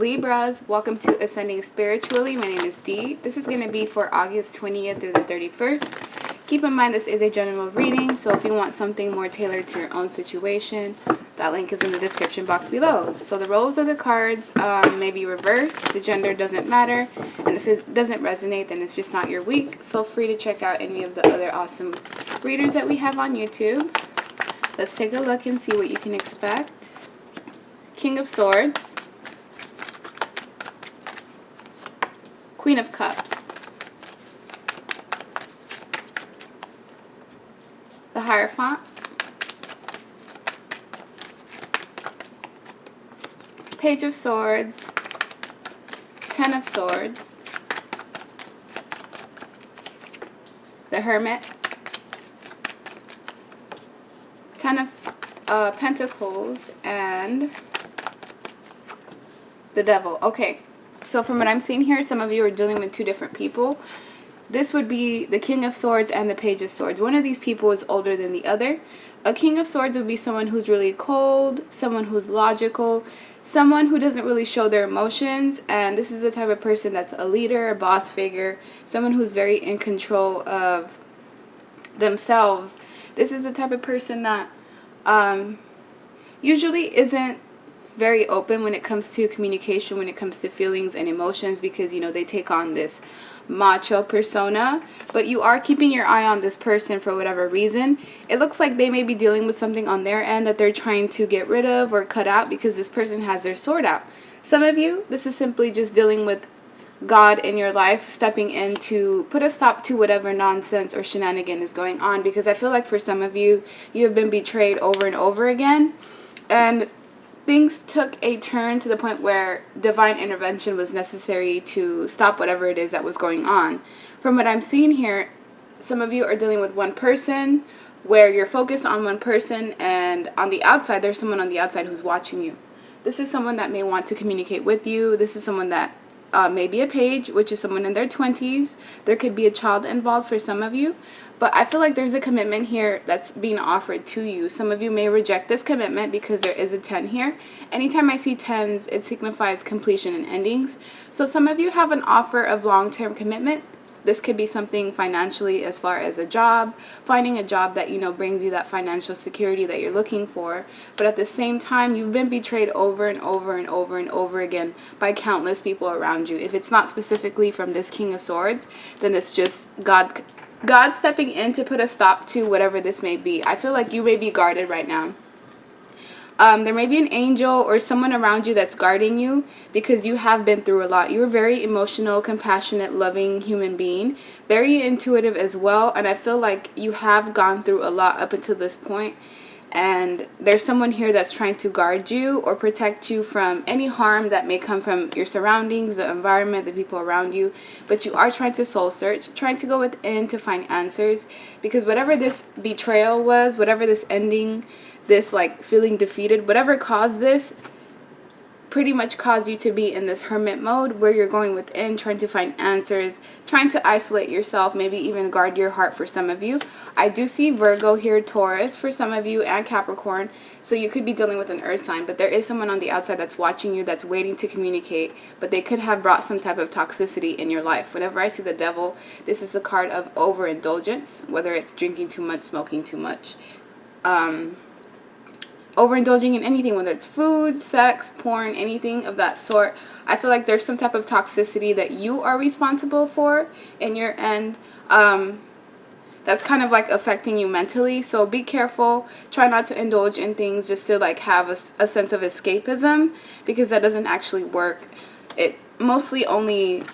Libras, welcome to Ascending Spiritually. My name is Dee. This is going to be for August 20th through the 31st. Keep in mind this is a general reading, so if you want something more tailored to your own situation, that link is in the description box below. So the roles of the cards may be reversed. The gender doesn't matter, and if it doesn't resonate, then it's just not your week. Feel free to check out any of the other awesome readers that we have on YouTube. Let's take a look and see what you can expect. King of Swords. Queen of Cups. The Hierophant. Page of Swords. Ten of Swords. The Hermit. Ten of Pentacles. And the Devil. Okay. So from what I'm seeing here, some of you are dealing with two different people. This would be the King of Swords and the Page of Swords. One of these people is older than the other. A King of Swords would be someone who's really cold, someone who's logical, someone who doesn't really show their emotions. And this is the type of person that's a leader, a boss figure, someone who's very in control of themselves. This is the type of person that usually isn't very open when it comes to communication, when it comes to feelings and emotions, because you know they take on this macho persona, but you are keeping your eye on this person for whatever reason. It looks like they may be dealing with something on their end that they're trying to get rid of or cut out because this person has their sword out. Some of you, this is simply just dealing with God in your life stepping in to put a stop to whatever nonsense or shenanigan is going on, because I feel like for some of you, you have been betrayed over and over again, and things took a turn to the point where divine intervention was necessary to stop whatever it is that was going on. From what I'm seeing here, some of you are dealing with one person where you're focused on one person, and on the outside, there's someone on the outside who's watching you. This is someone that may want to communicate with you. This is someone that may be a page, which is someone in their 20s. There could be a child involved for some of you. But I feel like there's a commitment here that's being offered to you. Some of you may reject this commitment because there is a 10 here. Anytime I see 10s, it signifies completion and endings. So some of you have an offer of long-term commitment. This could be something financially, as far as a job, finding a job that, you know, brings you that financial security that you're looking for. But at the same time, you've been betrayed over and over and over and over again by countless people around you. If it's not specifically from this King of Swords, then it's just God stepping in to put a stop to whatever this may be. I feel like you may be guarded right now. There may be an angel or someone around you that's guarding you because you have been through a lot. You're a very emotional, compassionate, loving human being. Very intuitive as well. And I feel like you have gone through a lot up until this point. And there's someone here that's trying to guard you or protect you from any harm that may come from your surroundings, the environment, the people around you. But you are trying to soul search, trying to go within to find answers. Because whatever this betrayal was, whatever this ending, this like feeling defeated, whatever caused this, pretty much caused you to be in this hermit mode where you're going within, trying to find answers, trying to isolate yourself, maybe even guard your heart for some of you. I do see Virgo here, Taurus for some of you, and Capricorn. So you could be dealing with an earth sign, but there is someone on the outside that's watching you, that's waiting to communicate, but they could have brought some type of toxicity in your life. Whenever I see the Devil, this is the card of overindulgence, whether it's drinking too much, smoking too much, overindulging in anything, whether it's food, sex, porn, anything of that sort. I feel like there's some type of toxicity that you are responsible for in your end, that's kind of like affecting you mentally. So be careful. Try not to indulge in things just to like have a sense of escapism, because that doesn't actually work. It mostly only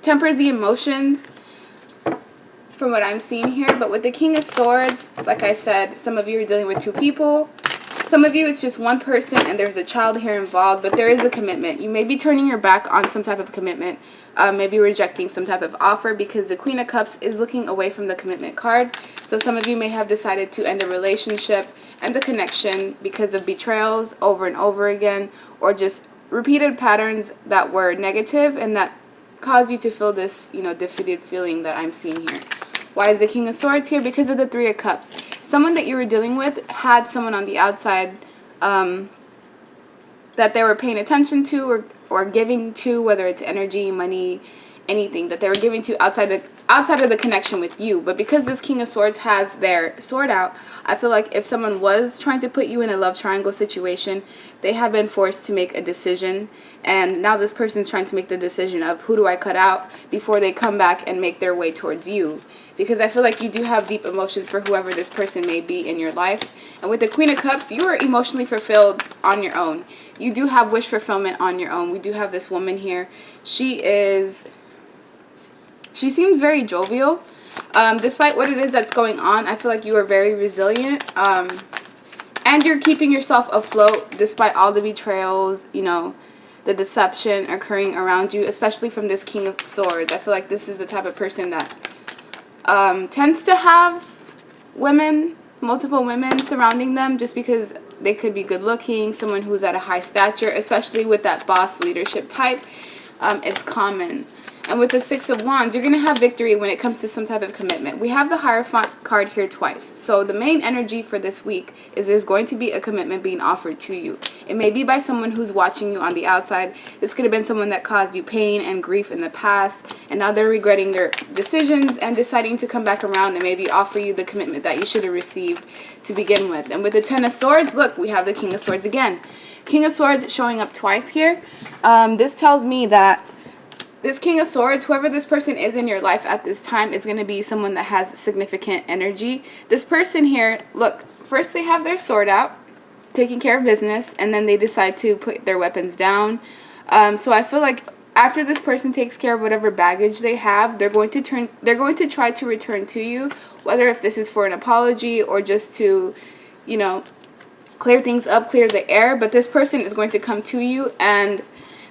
tempers the emotions, from what I'm seeing here. But with the King of Swords, like I said, some of you are dealing with two people. Some of you, it's just one person and there's a child here involved, but there is a commitment. You may be turning your back on some type of commitment, maybe rejecting some type of offer, because the Queen of Cups is looking away from the commitment card. So some of you may have decided to end a relationship and the connection because of betrayals over and over again, or just repeated patterns that were negative and that caused you to feel this, you know, defeated feeling that I'm seeing here. Why is the King of Swords here? Because of the Three of Cups. Someone that you were dealing with had someone on the outside that that they were paying attention to or giving to, whether it's energy, money, anything that they were giving to outside of the connection with you. But because this King of Swords has their sword out, I feel like if someone was trying to put you in a love triangle situation, they have been forced to make a decision, and now this person's trying to make the decision of who do I cut out before they come back and make their way towards you. Because I feel like you do have deep emotions for whoever this person may be in your life. And with the Queen of Cups, you are emotionally fulfilled on your own. You do have wish fulfillment on your own. We do have this woman here. She seems very jovial. Despite what it is that's going on, I feel like you are very resilient. And you're keeping yourself afloat despite all the betrayals, you know, the deception occurring around you, especially from this King of Swords. I feel like this is the type of person that tends to have multiple women surrounding them just because they could be good looking, someone who's at a high stature, especially with that boss leadership type. It's common. And with the Six of Wands, you're going to have victory when it comes to some type of commitment. We have the Hierophant card here twice. So the main energy for this week is there's going to be a commitment being offered to you. It may be by someone who's watching you on the outside. This could have been someone that caused you pain and grief in the past, and now they're regretting their decisions and deciding to come back around and maybe offer you the commitment that you should have received to begin with. And with the Ten of Swords, look, we have the King of Swords again. King of Swords showing up twice here. This tells me that this King of Swords, whoever this person is in your life at this time, is going to be someone that has significant energy. This person here, look, first they have their sword out, taking care of business, and then they decide to put their weapons down. So I feel like after this person takes care of whatever baggage they have, they're going to try to return to you, whether if this is for an apology or just to, you know, clear things up, clear the air. But this person is going to come to you, and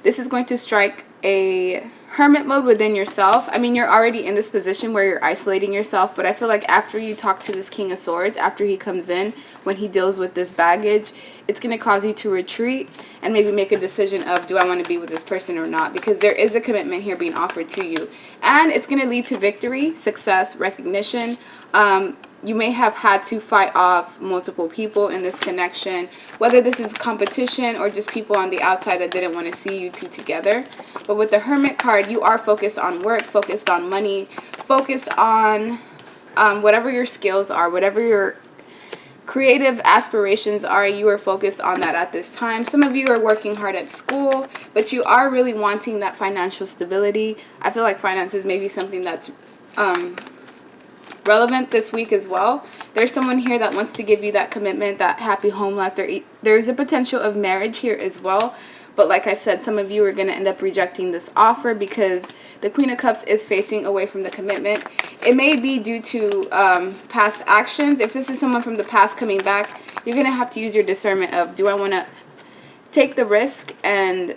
this is going to strike a hermit mode within yourself. I mean, you're already in this position where you're isolating yourself, but I feel like after you talk to this King of Swords, after he comes in, when he deals with this baggage, it's going to cause you to retreat and maybe make a decision of, do I want to be with this person or not? Because there is a commitment here being offered to you, and it's going to lead to victory, success, recognition. You may have had to fight off multiple people in this connection, whether this is competition or just people on the outside that didn't want to see you two together. But with the Hermit card, you are focused on work, focused on money, focused on whatever your skills are, whatever your creative aspirations are. You are focused on that at this time. Some of you are working hard at school, but you are really wanting that financial stability. I feel like finances may be something that's relevant this week as well. There's someone here that wants to give you that commitment, that happy home life. There's a potential of marriage here as well. But like I said, some of you are going to end up rejecting this offer because the Queen of Cups is facing away from the commitment. It may be due to past actions. If this is someone from the past coming back, you're going to have to use your discernment of, do I want to take the risk and,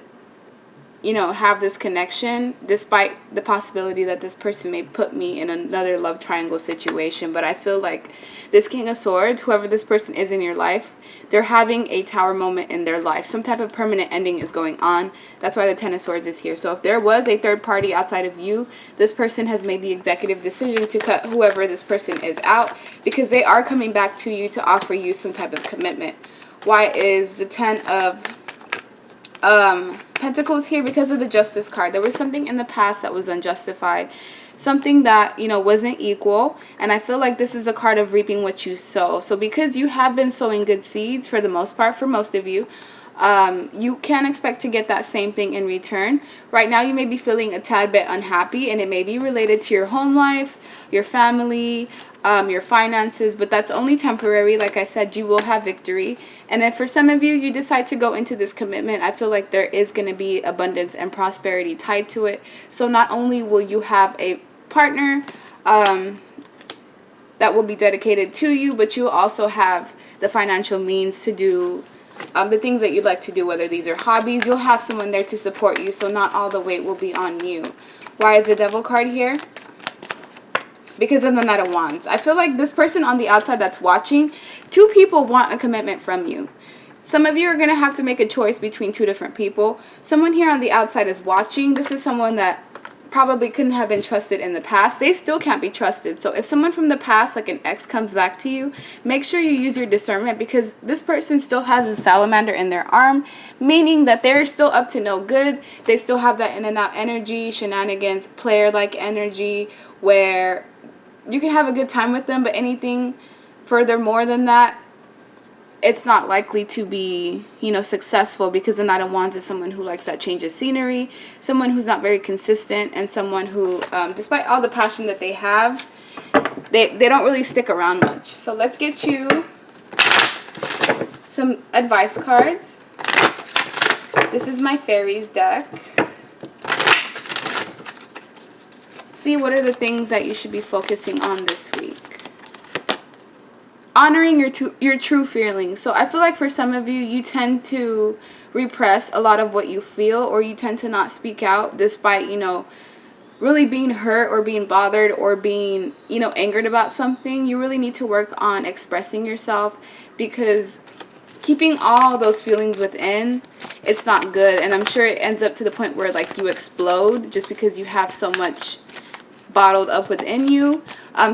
you know, have this connection despite the possibility that this person may put me in another love triangle situation. But I feel like this King of Swords, whoever this person is in your life, they're having a tower moment in their life. Some type of permanent ending is going on. That's why the Ten of Swords is here. So if there was a third party outside of you, this person has made the executive decision to cut whoever this person is out, because they are coming back to you to offer you some type of commitment. Why is the Ten of Pentacles here? Because of the Justice card. There was something in the past that was unjustified, something that, you know, wasn't equal, and I feel like this is a card of reaping what you sow. So because you have been sowing good seeds for the most part, for most of you, you can expect to get that same thing in return. Right now you may be feeling a tad bit unhappy, and it may be related to your home life, your family, your finances, but that's only temporary. Like I said, you will have victory. And if for some of you, you decide to go into this commitment, I feel like there is going to be abundance and prosperity tied to it. So not only will you have a partner that will be dedicated to you, but you'll also have the financial means to do the things that you'd like to do, whether these are hobbies. You'll have someone there to support you, so not all the weight will be on you. Why is the Devil card here? Because of the Knight of Wands. I feel like this person on the outside that's watching, two people want a commitment from you. Some of you are going to have to make a choice between two different people. Someone here on the outside is watching. This is someone that probably couldn't have been trusted in the past, they still can't be trusted. So if someone from the past, like an ex, comes back to you, make sure you use your discernment, because this person still has a salamander in their arm, meaning that they're still up to no good. They still have that in and out energy, shenanigans, player-like energy, where you can have a good time with them, but anything further more than that, it's not likely to be, successful, because the Knight of Wands is someone who likes that change of scenery, someone who's not very consistent, and someone who, despite all the passion that they have, they don't really stick around much. So let's get you some advice cards. This is my fairies deck. See, what are the things that you should be focusing on this week? Honoring your true feelings. So I feel like for some of you, you tend to repress a lot of what you feel, or you tend to not speak out despite, really being hurt or being bothered or being, angered about something. You really need to work on expressing yourself, because keeping all those feelings within, it's not good. And I'm sure it ends up to the point where like you explode, just because you have so much bottled up within you.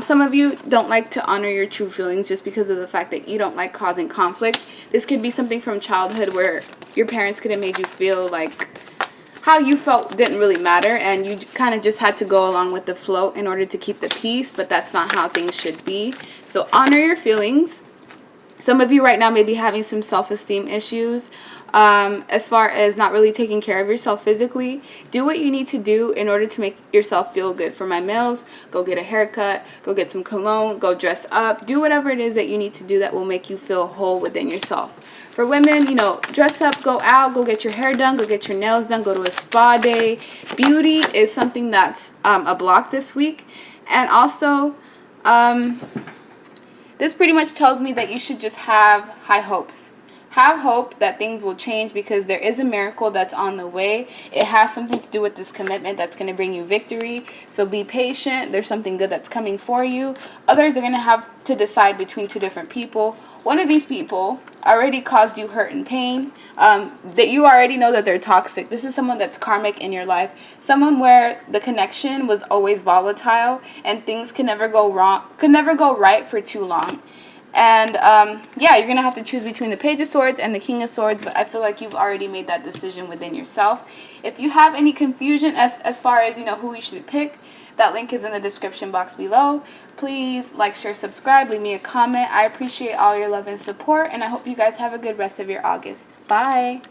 Some of you don't like to honor your true feelings just because of the fact that you don't like causing conflict. This could be something from childhood where your parents could have made you feel like how you felt didn't really matter, and you kind of just had to go along with the flow in order to keep the peace, but that's not how things should be. So honor your feelings. Some of you right now may be having some self-esteem issues, as far as not really taking care of yourself physically. Do what you need to do in order to make yourself feel good. For my males, go get a haircut, go get some cologne, go dress up. Do whatever it is that you need to do that will make you feel whole within yourself. For women, dress up, go out, go get your hair done, go get your nails done, go to a spa day. Beauty is something that's a block this week. And also, this pretty much tells me that you should just have high hopes. Have hope that things will change, because there is a miracle that's on the way. It has something to do with this commitment that's going to bring you victory. So be patient. There's something good that's coming for you. Others are going to have to decide between two different people. One of these people already caused you hurt and pain, that you already know that they're toxic. This is someone that's karmic in your life. Someone where the connection was always volatile and things can never go wrong, could never go right for too long. And yeah, you're going to have to choose between the Page of Swords and the King of Swords, but I feel like you've already made that decision within yourself. If you have any confusion as far as, who you should pick, that link is in the description box below. Please like, share, subscribe, leave me a comment. I appreciate all your love and support, and I hope you guys have a good rest of your August. Bye.